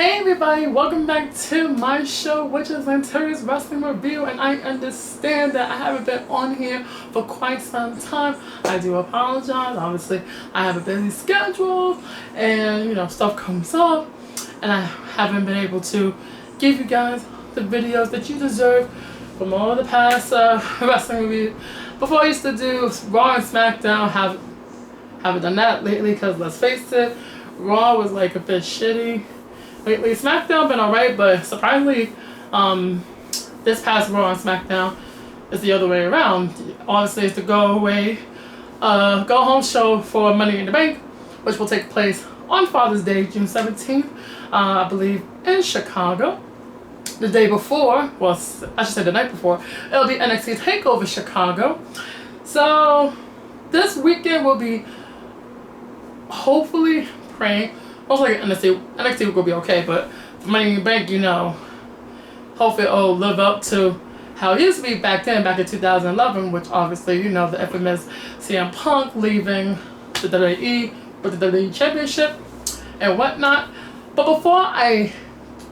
Hey everybody, welcome back to my show, which is Lanteria's Wrestling Review, and I understand that I haven't been on here for quite some time. I do apologize. Obviously, I have a busy schedule and stuff comes up and I haven't been able to give you guys the videos that you deserve from all the past wrestling reviews. Before I used to do Raw and SmackDown, haven't done that lately because let's face it, Raw was like a bit shitty. Lately, SmackDown been alright, but surprisingly, this past Raw and SmackDown is the other way around. Honestly, it's the go home show for Money in the Bank, which will take place on Father's Day, June 17th, I believe, in Chicago. The day before, well, I should say the night before, it'll be NXT Takeover Chicago. So, this weekend will be hopefully praying. Most likely NXT will be okay, but for Money in the Bank, hopefully it'll live up to how it used to be back then, back in 2011, which obviously, the infamous CM Punk leaving the WWE with the WWE Championship and whatnot. But before I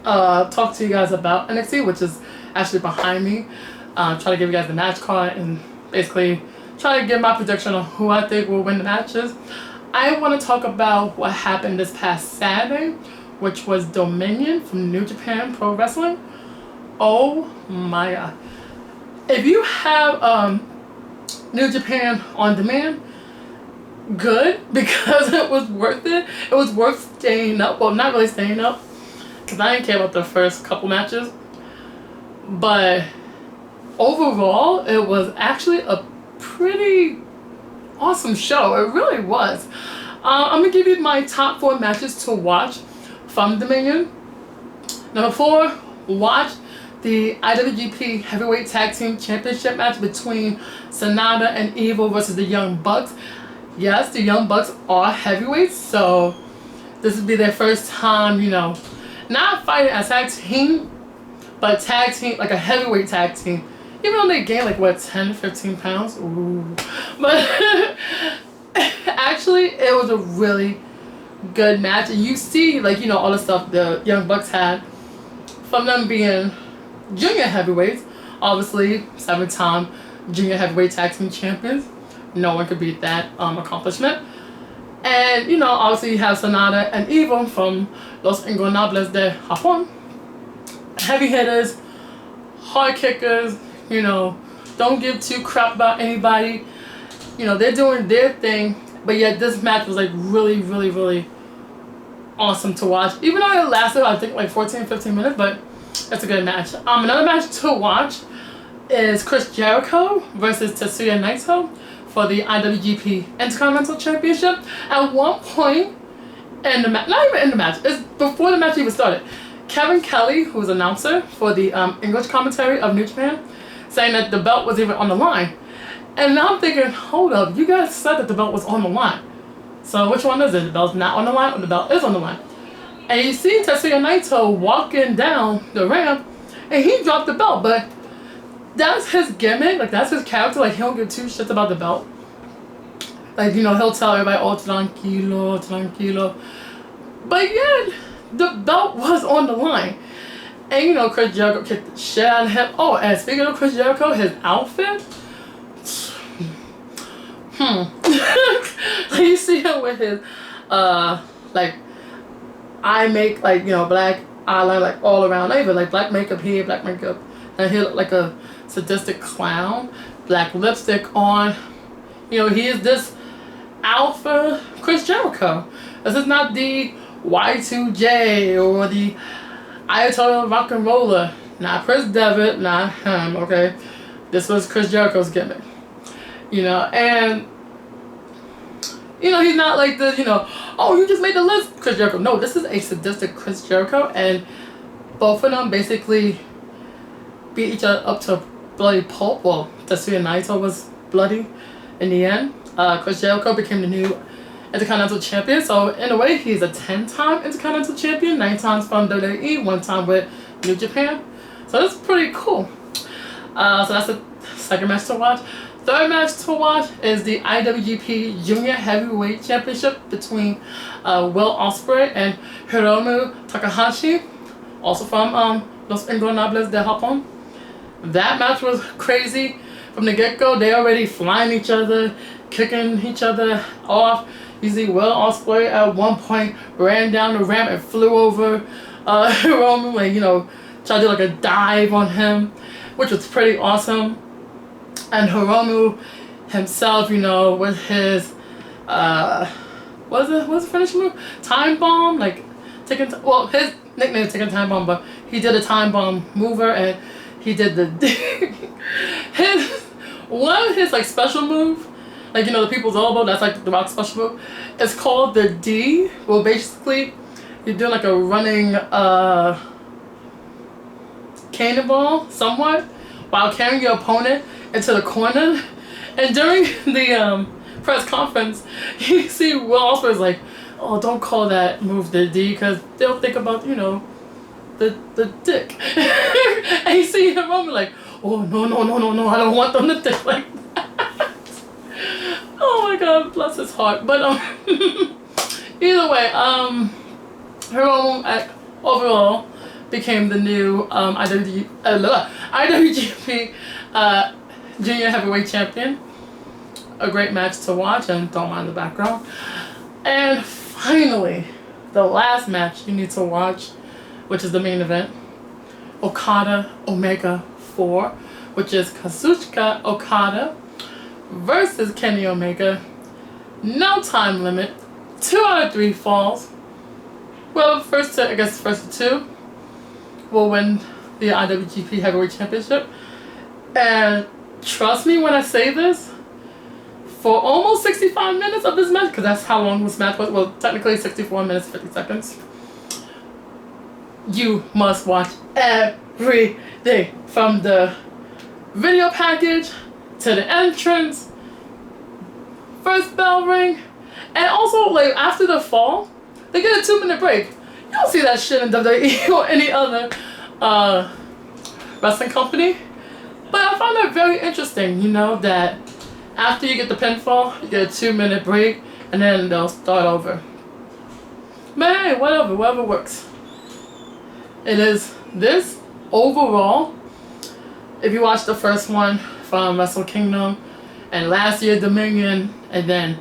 talk to you guys about NXT, which is actually behind me, try to give you guys the match card and basically try to give my prediction on who I think will win the matches. I want to talk about what happened this past Saturday, which was Dominion from New Japan Pro Wrestling. Oh my god. If you have New Japan on demand, good, because it was worth it. It was worth staying up. Well, not really staying up, because I didn't care about the first couple matches. But overall, it was actually a pretty awesome show. It really was. I'm gonna give you my top 4 matches to watch from Dominion. Number 4, watch the IWGP Heavyweight Tag Team Championship match between Sonata and Evil versus the Young Bucks. Yes, the Young Bucks are heavyweights, so this would be their first time, not fighting as tag team, but tag team, like a heavyweight tag team. Even though they gained 10, 15 pounds. Ooh. But actually, it was a really good match. And you see, all the stuff the Young Bucks had from them being junior heavyweights. Obviously, 7-time junior heavyweight tag team champions. No one could beat that accomplishment. And, obviously you have Sonata and Evil from Los Ingobernables de Japón. Heavy hitters, hard kickers. Don't give two crap about anybody. They're doing their thing, but yet this match was really, really, really awesome to watch. Even though it lasted, I think 14, 15 minutes, but it's a good match. Another match to watch is Chris Jericho versus Tetsuya Naito for the IWGP Intercontinental Championship. At one point in the match, not even in the match, it's before the match even started, Kevin Kelly, who's announcer for the English commentary of New Japan, saying that the belt was even on the line. And now I'm thinking, hold up, you guys said that the belt was on the line. So which one is it? The belt's not on the line or the belt is on the line? And you see Tetsuya Naito walking down the ramp and he dropped the belt, but that's his gimmick, that's his character, he don't give two shits about the belt. He'll tell everybody, oh, tranquilo, tranquilo. But yeah, the belt was on the line. And Chris Jericho kicked the shit out of him. Oh, and speaking of Chris Jericho, his outfit. You see him with his eye make, black eyeliner, all around. Not even black makeup here, black makeup. And he looked like a sadistic clown. Black lipstick on. He is this alpha Chris Jericho. This is not the Y2J or the Ayatollah Rock and Roller, not Chris Devitt, not him, okay? This was Chris Jericho's gimmick, and, he's not like the, oh, you just made the list, Chris Jericho. No, this is a sadistic Chris Jericho, and both of them basically beat each other up to bloody pulp. Well, Tetsuya Naito was bloody in the end. Chris Jericho became the new Intercontinental Champion, so in a way he's a 10-time Intercontinental Champion, 9 times from WWE, 1 time with New Japan. So that's pretty cool. So that's the second match to watch. third match to watch is the IWGP Junior Heavyweight Championship between Will Ospreay and Hiromu Takahashi, also from Los Ingobernables de Japón. That match was crazy. From the get-go, they already flying each other, kicking each other off. You see Will Ospreay at one point ran down the ramp and flew over Hiromu, like, you know, tried to do like a dive on him, which was pretty awesome. And Hiromu himself, you know, with his what's the finish move? Time bomb, like taking. Well, his nickname is taking time bomb, but he did a time bomb mover, and he did the one of his like special move, like, you know, the people's elbow. That's like the Rock special move. It's called the D. Well, basically, you're doing like a running cannonball somewhat while carrying your opponent into the corner. And during the press conference, you see Will Ospreay's like, oh, don't call that move the D, because they'll think about, you know, the dick. And you see Hiromu like, oh, no, I don't want them to think like that. Oh my god, bless his heart. But either way, Hiromu overall became the new IWGP Junior Heavyweight Champion. A great match to watch, and don't mind the background. And finally, the last match you need to watch, which is the main event, Okada Omega 4, which is Kazuchika Okada versus Kenny Omega. No time limit. 2 out of 3 falls. Well, first to 2 will win the IWGP Heavyweight Championship. And trust me when I say this, for almost 65 minutes of this match, because that's how long this match was, well, technically 64 minutes, 50 seconds, you must watch everything. From the video package to the entrance, first bell ring, and also, like, after the fall, they get a 2-minute break. You don't see that shit in WWE or any other wrestling company. But I found that very interesting, you know, that after you get the pinfall, you get a 2-minute break, and then they'll start over. But hey, whatever works. It is this overall. If you watch the first one from Wrestle Kingdom, and last year Dominion, and then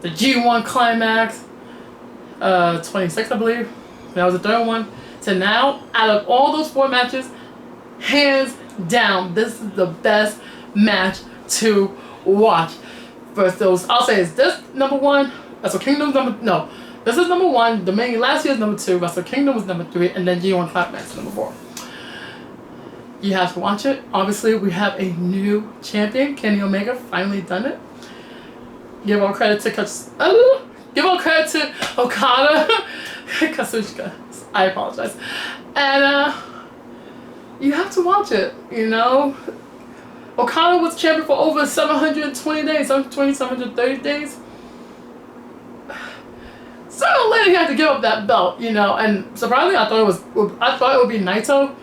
the G1 Climax, 26, I believe, that was the third one, to now, out of all those 4 matches, hands down, this is the best match to watch. First, those, I'll say, is this number 1, Wrestle Kingdom's this is number 1, Dominion last year's number 2, Wrestle Kingdom was number 3, and then G1 Climax number 4. You have to watch it. Obviously, we have a new champion, Kenny Omega, finally done it. Give all credit to Okada, Kazuchika. I apologize. And you have to watch it, you know. Okada was champion for over 720 days, 730 days. So later he had to give up that belt, you know. And surprisingly, I thought it would be Naito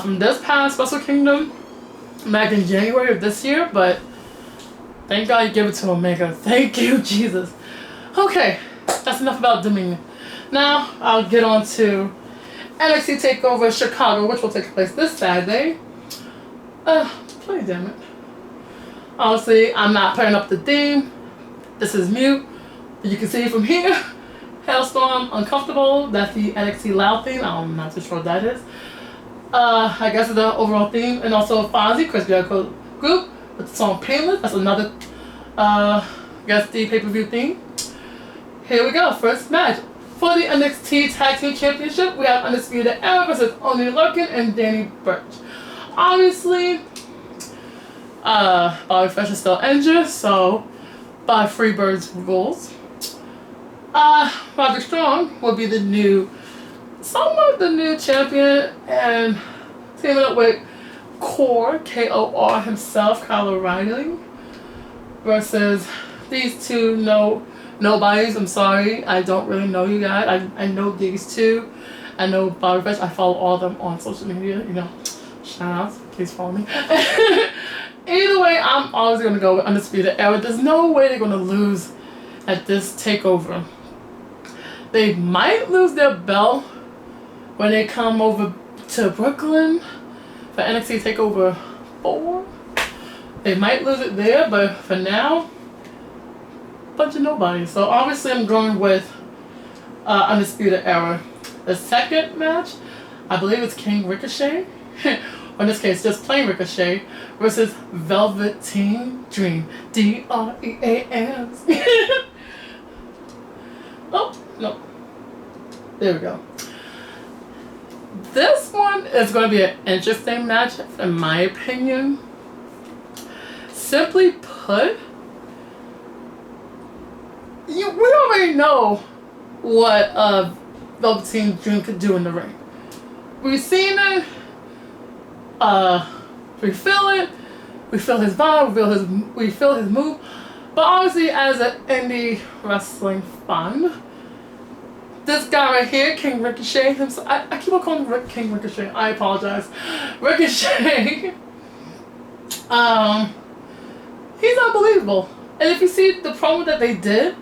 from this past Wrestle Kingdom back in January of this year, but thank God you give it to Omega. Thank you, Jesus. Okay, that's enough about Dominion. Now I'll get on to NXT Takeover Chicago, which will take place this Saturday. Play, damn it. Honestly, I'm not putting up the theme. This is mute. You can see it from here. Hailstorm, Uncomfortable. That's the NXT Loud theme. I'm not too sure what that is. I guess it's the overall theme. And also Fonzie, Chris Jericho group with the song Painless. That's another, I guess, the pay-per-view theme. Here we go. First match. For the NXT Tag Team Championship, we have Undisputed Era versus Only Lurkin and Danny Burch. Obviously, Bobby Fish is still injured, so by Freebird's rules, Roderick Strong will be somewhat the new champion, and teaming up with K-O-R himself, Kyle O'Reilly, versus these two nobodies. I'm sorry, I don't really know you guys. I know these two. I know Bobby Fish. I follow all of them on social media, you know. Shout outs, please follow me. Either way, I'm always going to go with Undisputed Era. There's no way they're going to lose at this takeover. They might lose their belt when they come over to Brooklyn for NXT Takeover 4. They might lose it there, but for now, bunch of nobody. So obviously I'm going with Undisputed Era. The second match, I believe it's King Ricochet. Or in this case, just plain Ricochet versus Velveteen Dream. D-R-E-A-M. Oh, no. There we go. This one is going to be an interesting match, in my opinion. Simply put, we already know what Velveteen Dream could do in the ring. We've seen it. We feel it. We feel his vibe. We feel his move. But obviously, as an indie wrestling fan, this guy right here, King Ricochet himself. I keep on calling him King Ricochet. I apologize. Ricochet. He's unbelievable. And if you see the promo that they did,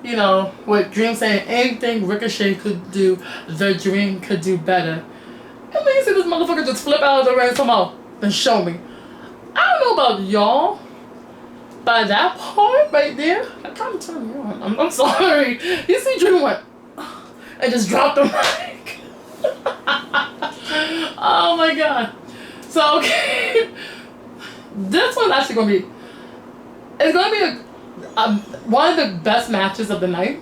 you know, with Dream saying anything Ricochet could do, the Dream could do better. And then you see this motherfucker just flip out of the ring somehow. Then show me. I don't know about y'all, but that part right there, that kind of turned me on. I'm sorry. You see Dream went, and just dropped the mic. Oh my god. So, okay. This one's actually going to be, it's going to be one of the best matches of the night.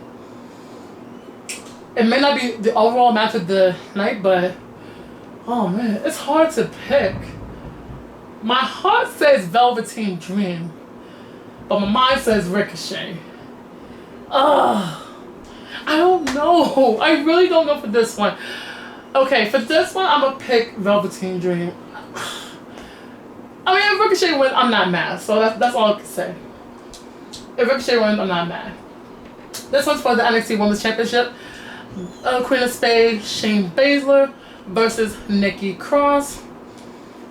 It may not be the overall match of the night, but oh man, it's hard to pick. My heart says Velveteen Dream, but my mind says Ricochet. I don't know. I really don't know for this one. Okay, for this one, I'm going to pick Velveteen Dream. I mean, if Ricochet wins, I'm not mad. So that's all I can say. If Ricochet wins, I'm not mad. This one's for the NXT Women's Championship. Queen of Spades, Shayna Baszler versus Nikki Cross.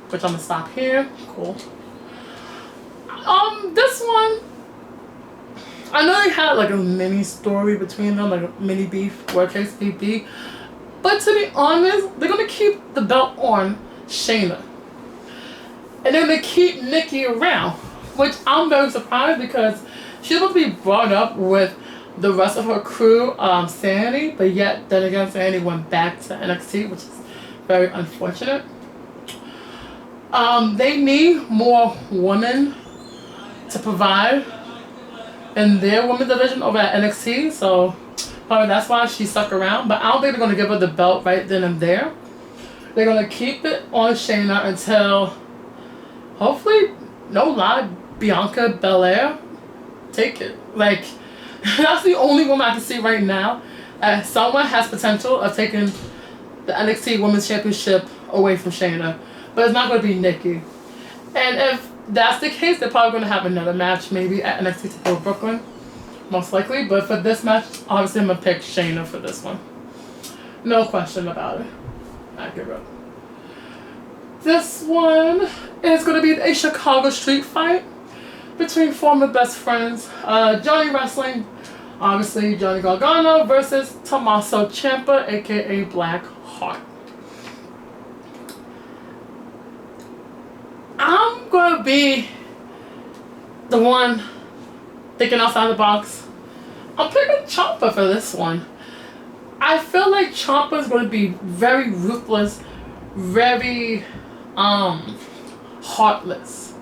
Which I'm going to stop here. Cool. This one, I know they had like a mini story between them, like a mini beef, worst case BP. But to be honest, they're going to keep the belt on Shayna. And they're going to keep Nikki around. Which I'm very surprised because she's supposed to be brought up with the rest of her crew, Sanity. But yet, then again, Sanity went back to NXT, which is very unfortunate. They need more women to provide in their women's division over at NXT. So, probably that's why she stuck around. But I don't think they're going to give her the belt right then and there. They're going to keep it on Shayna until, hopefully, no lie, Bianca Belair take it. Like, that's the only woman I can see right now. Someone has potential of taking the NXT Women's Championship away from Shayna. But it's not going to be Nikki. And if that's the case, they're probably going to have another match maybe at NXT Takeover Brooklyn. Most likely. But for this match, obviously I'm going to pick Shayna for this one. No question about it. I give up. This one is going to be a Chicago street fight between former best friends. Johnny Wrestling, obviously Johnny Gargano versus Tommaso Ciampa, aka Black Heart. I'm going to be the one thinking outside the box. I'm picking Ciampa for this one. I feel like Ciampa is going to be very ruthless, very heartless.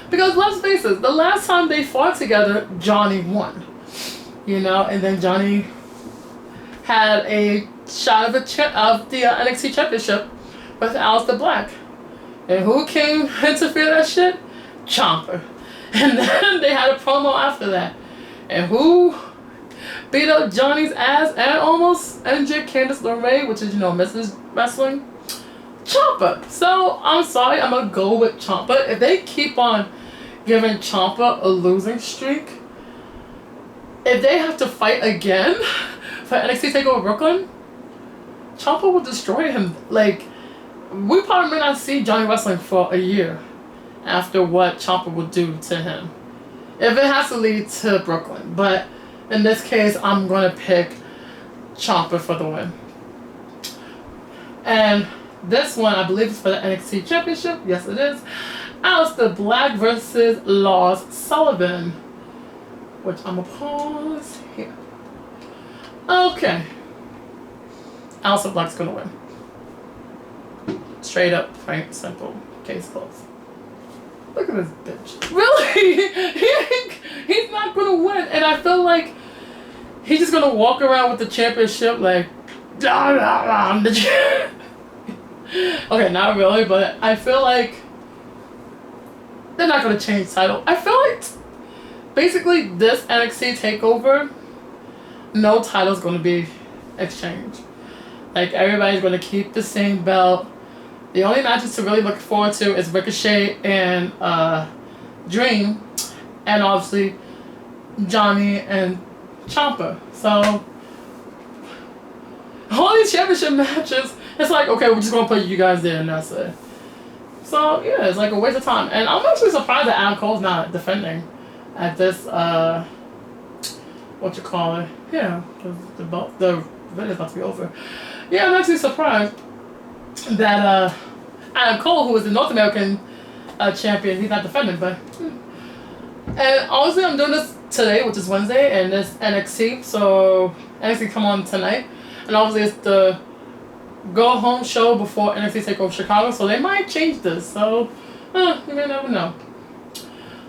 Because let's face it, the last time they fought together, Johnny won. You know, and then Johnny had a shot of the NXT Championship with Aleister Black. And who came to interfere that shit? Ciampa. And then they had a promo after that. And who beat up Johnny's ass and almost injured Candice LeRae, which is, you know, Mrs. Wrestling? Ciampa. So, I'm sorry, I'm going to go with Ciampa. If they keep on giving Ciampa a losing streak, if they have to fight again for NXT TakeOver Brooklyn, Ciampa will destroy him. Like, we probably may not see Johnny Wrestling for a year. after what Ciampa will do to him. If it has to lead to Brooklyn. But in this case, I'm going to pick Ciampa for the win. And this one, I believe, is for the NXT Championship. Yes, it is. Aleister Black versus Lars Sullivan. Which I'm going to pause here. Okay. Aleister Black's going to win. Straight up, frank, simple. Case closed. Look at this bitch. Really? He's not going to win. And I feel like he's just going to walk around with the championship like, I'm the champ. Okay, not really, but I feel like they're not going to change the title. I feel like basically this NXT Takeover, no title's going to be exchanged. Like, everybody's going to keep the same belt. The only matches to really look forward to is Ricochet and Dream, and obviously Johnny and Ciampa. So all these championship matches, it's like, okay, we're just gonna put you guys there and that's it. So yeah, it's like a waste of time. And I'm actually surprised that Adam Cole's not defending at this what you call it? Yeah, the video's about to be over. Yeah, I'm actually surprised that Adam Cole, who was the North American champion, he's not defending, but and honestly, I'm doing this today, which is Wednesday, and this NXT, so NXT come on tonight, and obviously it's the go home show before NXT Takeover Chicago, so they might change this, so you may never know.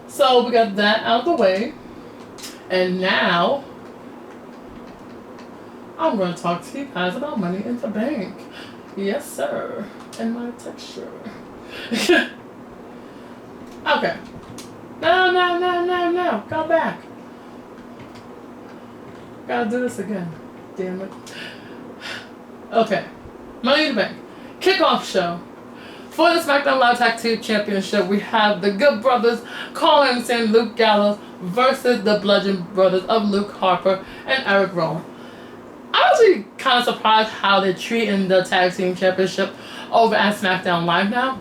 So we got that out of the way, and now I'm going to talk to you guys about Money in the Bank. Yes, sir. And my texture. Okay. No. Go back. Gotta do this again. Damn it. Okay. Money in the Bank. Kickoff show. For the SmackDown Live Tag Team Championship, we have the Good Brothers, Carl Anderson and Luke Gallows versus the Bludgeon Brothers of Luke Harper and Eric Rowan. I'm actually kind of surprised how they're treating the Tag Team Championship over at SmackDown Live now.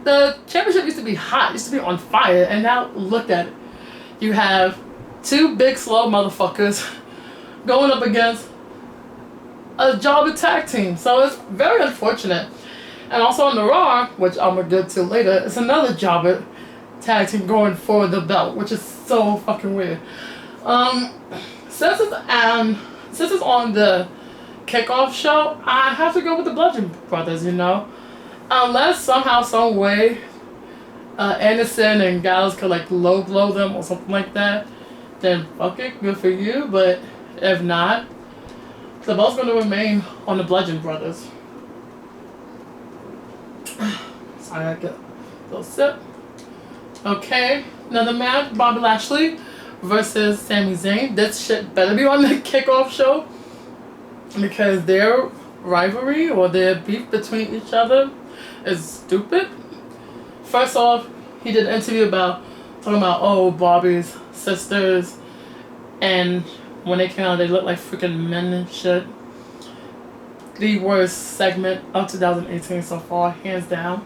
The championship used to be hot, used to be on fire, and now look at it. You have two big slow motherfuckers going up against a jobber tag team. So it's very unfortunate. And also on the Raw, which I'm going to get to later, it's another jobber tag team going for the belt, which is so fucking weird. Since it's on the kickoff show, I have to go with the Bludgeon Brothers, you know. Unless somehow, some way, Anderson and Gallows could like low blow them or something like that, then fuck it, good for you. But if not, the belt's going to remain on the Bludgeon Brothers. Sorry, I get a little sip. Okay, another match, Bobby Lashley versus Sami Zayn. This shit better be on the kickoff show, because their rivalry or their beef between each other is stupid. First off, he did an interview talking about Bobby's sisters, and when they came out they looked like freaking men and shit. The worst segment of 2018 so far, hands down.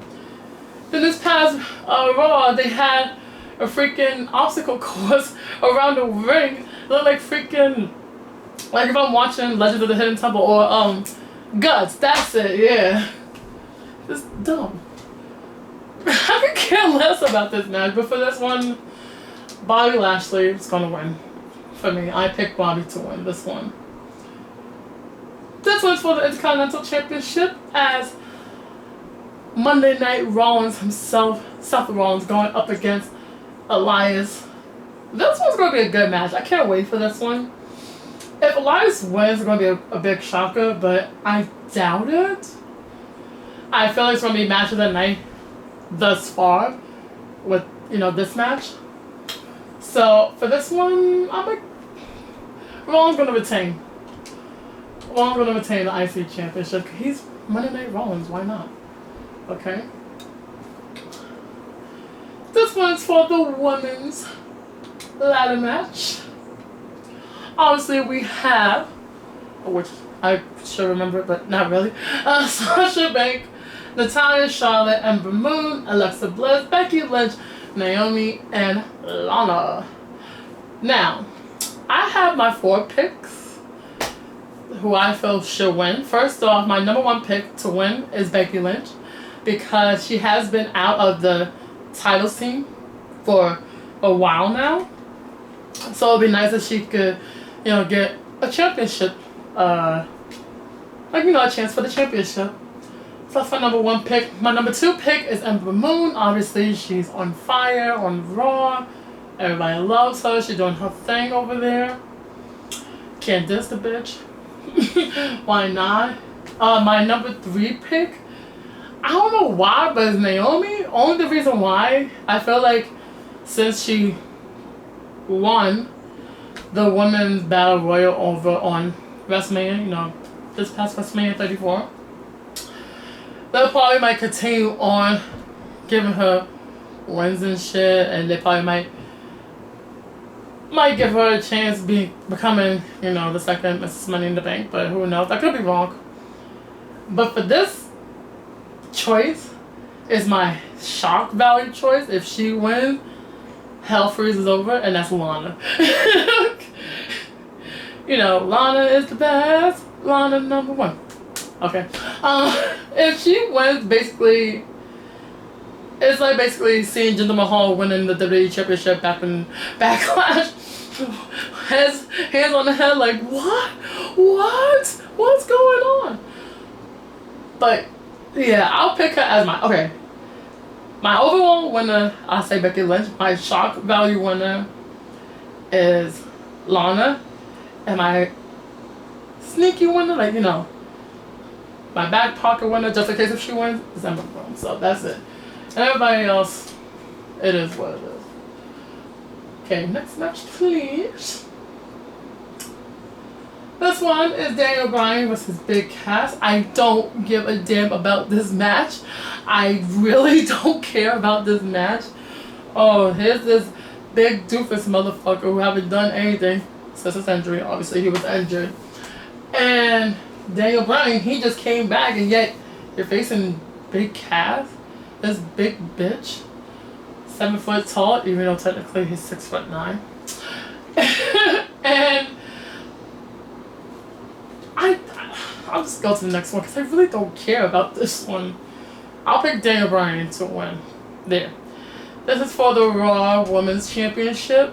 Then this past Raw, they had a freaking obstacle course around the ring. It looked like freaking, like if I'm watching Legends of the Hidden Temple or Guts, that's it, yeah. It's dumb. I could care less about this match, but for this one, Bobby Lashley is gonna win. For me, I picked Bobby to win this one. This one's for the Intercontinental Championship, as Monday Night Rollins himself, Seth Rollins, going up against Elias. This one's going to be a good match. I can't wait for this one. If Elias wins, it's going to be a big shocker, but I doubt it. I feel like it's going to be match of the night thus far with, this match. So, for this one, Rollins going to retain. Rollins going to retain the IC Championship. He's Monday Night Rollins. Why not? Okay. This one's for the women's ladder match. Obviously, we have, which I should remember, but not really, Sasha Banks Natalya, Charlotte, Ember Moon, Alexa Bliss, Becky Lynch, Naomi, and Lana. Now, I have my 4 picks who I feel should win. First off, my number 1 pick to win is Becky Lynch because she has been out of the title scene for a while now. So it'd be nice if she could, get a championship, a chance for the championship. So that's my number 1 pick. My number 2 pick is Ember Moon. Obviously, she's on fire on Raw. Everybody loves her. She's doing her thing over there. Can't diss the bitch. Why not? My number 3 pick, I don't know why, but it's Naomi. Only the reason why, I feel like since she won the Women's Battle Royal over on WrestleMania, this past WrestleMania 34, they probably might continue on giving her wins and shit, and they probably might give her a chance becoming, the second Mrs. Money in the Bank, but who knows? I could be wrong. But for this choice is my shock value choice. If she wins, hell freezes over, and that's Lana. Lana is the best. Lana number 1. Okay. If she wins, basically, it's like basically seeing Jinder Mahal winning the WWE Championship back in Backlash. Hands on the head, like, what? What's going on? But yeah, I'll pick her as my overall winner. I'll say Becky Lynch. My shock value winner is Lana, and my sneaky winner, my back pocket winner, just in case if she wins, is Ember Moon. So that's it. And everybody else, it is what it is. Okay, next match, please. This one is Daniel Bryan versus Big Cass. I don't give a damn about this match. I really don't care about this match. Oh, here's this big doofus motherfucker who haven't done anything since his injury. Obviously, he was injured. And Daniel Bryan, he just came back, and yet you're facing Big Cass, this big bitch. 7 foot tall, even though technically he's 6'9". And I'll just go to the next one because I really don't care about this one. I'll pick Daniel Bryan to win. There. This is for the Raw Women's Championship,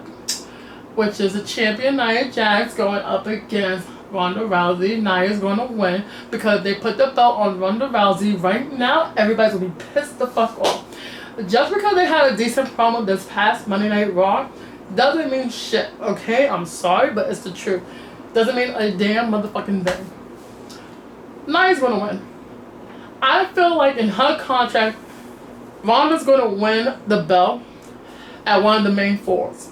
which is the champion Nia Jax going up against Ronda Rousey. Nia's going to win because they put the belt on Ronda Rousey right now. Everybody's going to be pissed the fuck off. Just because they had a decent promo this past Monday Night Raw doesn't mean shit, okay? I'm sorry, but it's the truth. Doesn't mean a damn motherfucking thing. Nia's going to win. I feel like in her contract, Ronda's going to win the belt at one of the main 4s.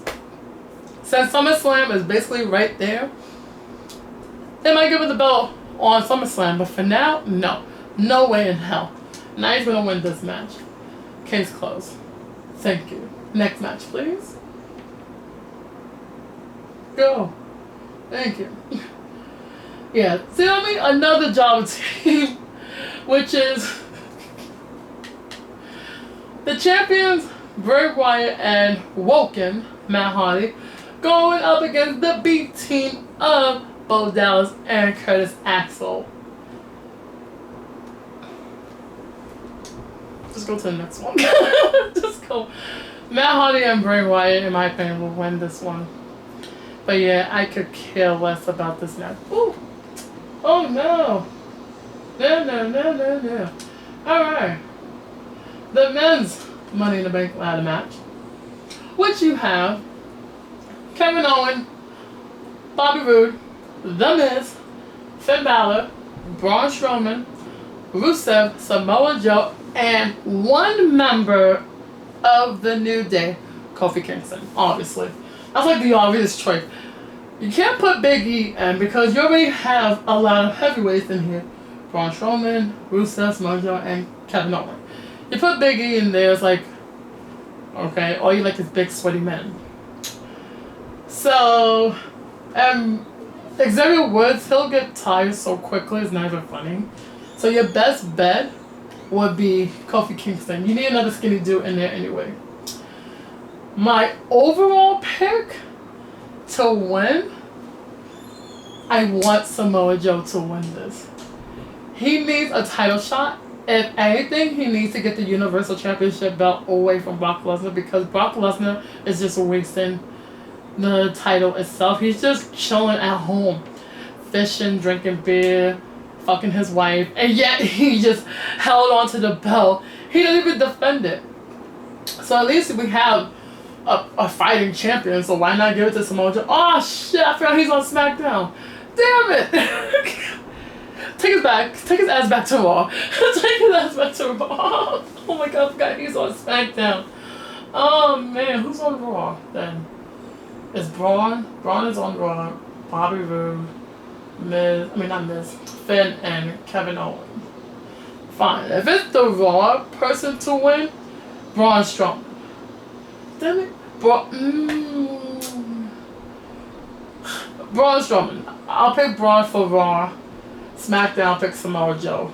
Since SummerSlam is basically right there, they might give her the belt on SummerSlam, but for now, no. No way in hell. Nia's going to win this match. Case closed. Thank you. Next match, please. Go. Thank you. Yeah, tell me another Java team, which is the champions, Bray Wyatt and Woken, Matt Hardy, going up against the B team of Bo Dallas and Curtis Axel. Just go to the next one. Just go. Matt Hardy and Bray Wyatt, in my opinion, will win this one. But yeah, I could care less about this match. Ooh. Oh no. No. Alright. The men's Money in the Bank ladder match, which you have Kevin Owens, Bobby Roode, The Miz, Finn Balor, Braun Strowman, Rusev, Samoa Joe, and one member of the New Day, Kofi Kingston, obviously. That's like the obvious choice. You can't put Big E in because you already have a lot of heavyweights in here. Braun Strowman, Rusev, Samoa Joe, and Kevin Owens. You put Big E in there, it's like, okay, all you like is big sweaty men. So, Xavier Woods, he'll get tired so quickly, it's not even funny. So your best bet would be Kofi Kingston. You need another skinny dude in there anyway. My overall pick to win, I want Samoa Joe to win this. He needs a title shot. If anything, he needs to get the Universal Championship belt away from Brock Lesnar, because Brock Lesnar is just wasting the title itself. He's just chilling at home, fishing, drinking beer, fucking his wife, and yet he just held on to the belt. He didn't even defend it. So at least we have a fighting champion, so why not give it to Samoa Joe? Oh shit, I forgot he's on SmackDown. Damn it! Take his ass back to Raw. Take his ass back to Raw. Oh my god, I forgot he's on SmackDown. Oh man, who's on Raw then? It's Braun. Braun is on Raw. Bobby Roode, Finn and Kevin Owens. Fine. If it's the Raw person to win, Braun Strowman. Damn it. Braun Strowman. I'll pick Braun for Raw. SmackDown, pick Samoa Joe.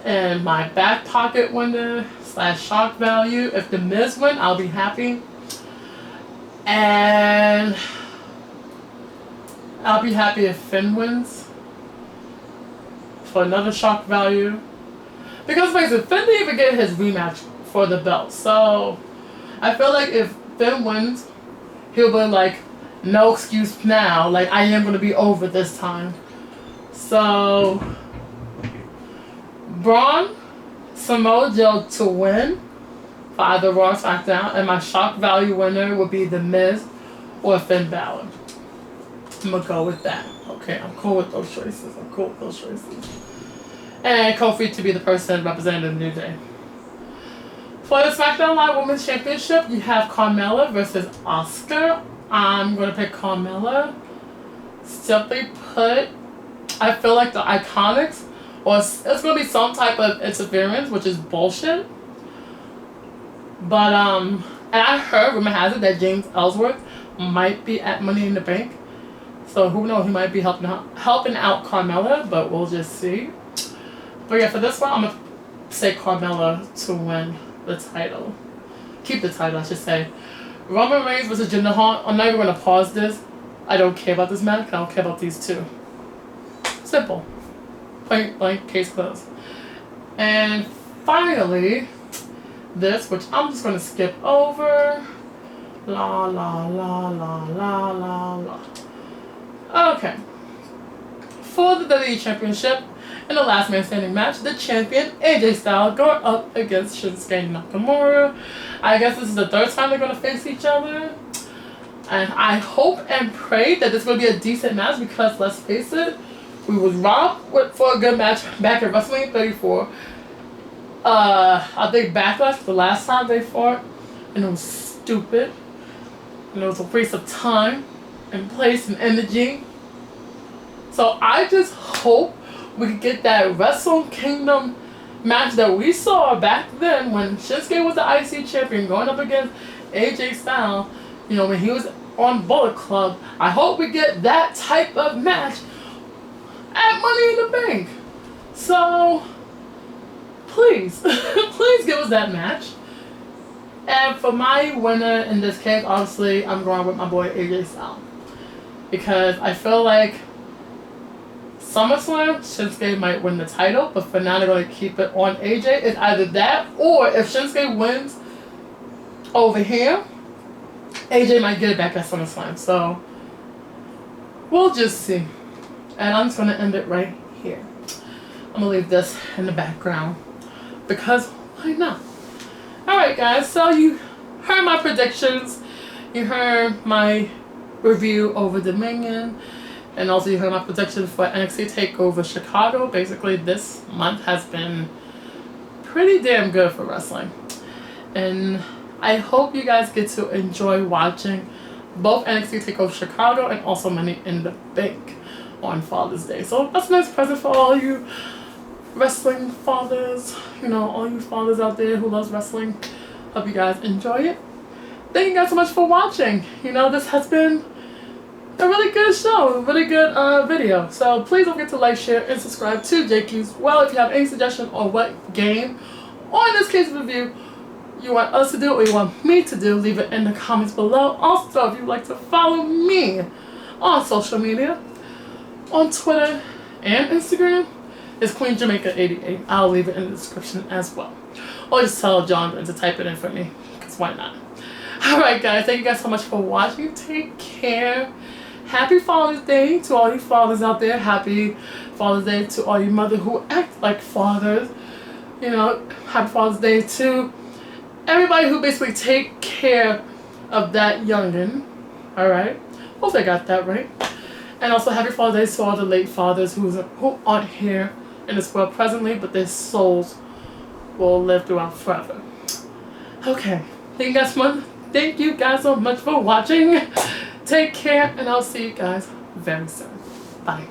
And my back pocket winner / shock value, if The Miz win, I'll be happy. And I'll be happy if Finn wins for another shock value. Because basically, Finn didn't even get his rematch for the belt. So I feel like if Finn wins, he'll be like, no excuse now. Like, I am going to be over this time. So, Braun, Samoa Joe to win for either Raw or SmackDown, and my shock value winner would be The Miz or Finn Balor. I'm going to go with that. Okay, I'm cool with those choices. And Kofi to be the person representing the New Day. For the SmackDown Live Women's Championship, you have Carmella versus Asuka. I'm going to pick Carmella. Simply put, I feel like the Iconics, or it's going to be some type of interference, which is bullshit. But, and I heard, rumor has it, that James Ellsworth might be at Money in the Bank. So who knows, he might be helping out Carmella, but we'll just see. But yeah, for this one, I'm going to say Carmella to win the title. Keep the title, I should say. Roman Reigns versus Jinder Mahal. I'm not even going to pause this. I don't care about this match. I don't care about these two. Simple. Point blank, case closed. And finally, this, which I'm just going to skip over. La la la la la la la. Okay. For the WWE Championship, in the last man standing match, the champion, AJ Styles, going up against Shinsuke Nakamura. I guess this is the third time they're going to face each other. And I hope and pray that this will be a decent match, because let's face it, we was robbed for a good match back at WrestleMania 34. I think Backlash, the last time they fought, and it was stupid. And it was a waste of time and place and energy. So I just hope we could get that Wrestle Kingdom match that we saw back then when Shinsuke was the IC champion going up against AJ Styles, you know, when he was on Bullet Club. I hope we get that type of match at Money in the Bank. So, please, please give us that match. And for my winner in this case, obviously, I'm going with my boy AJ Styles. Because I feel like SummerSlam, Shinsuke might win the title, but for now they're going to keep it on AJ. It's either that, or if Shinsuke wins over here, AJ might get it back at SummerSlam. So, we'll just see. And I'm just going to end it right here. I'm going to leave this in the background, because why not? Alright guys, so you heard my predictions. You heard my review over Dominion. And also you heard my predictions for NXT Takeover Chicago. Basically this month has been pretty damn good for wrestling. And I hope you guys get to enjoy watching both NXT Takeover Chicago and also Money in the Bank on Father's Day. So that's a nice present for all you wrestling fathers, you know, all you fathers out there who loves wrestling. Hope you guys enjoy it. Thank you guys so much for watching. You know, this has been a really good show, a really good video. So please don't forget to like, share, and subscribe to JQ's. Well, if you have any suggestion on what game, or in this case review, you want us to do or you want me to do, leave it in the comments below. Also, if you'd like to follow me on social media, on Twitter and Instagram, it's Queen Jamaica 88. I'll leave it in the description as well. Or just tell John to type it in for me, because why not? Alright guys, thank you guys so much for watching. Take care. Happy Father's Day to all you fathers out there. Happy Father's Day to all you mothers who act like fathers. You know, happy Father's Day to everybody who basically take care of that youngin'. Alright? Hope I got that right. And also happy Father's Day to all the late fathers who aren't here in this world presently, but their souls will live throughout forever. Okay. Thank you guys so much for watching. Take care, and I'll see you guys very soon. Bye.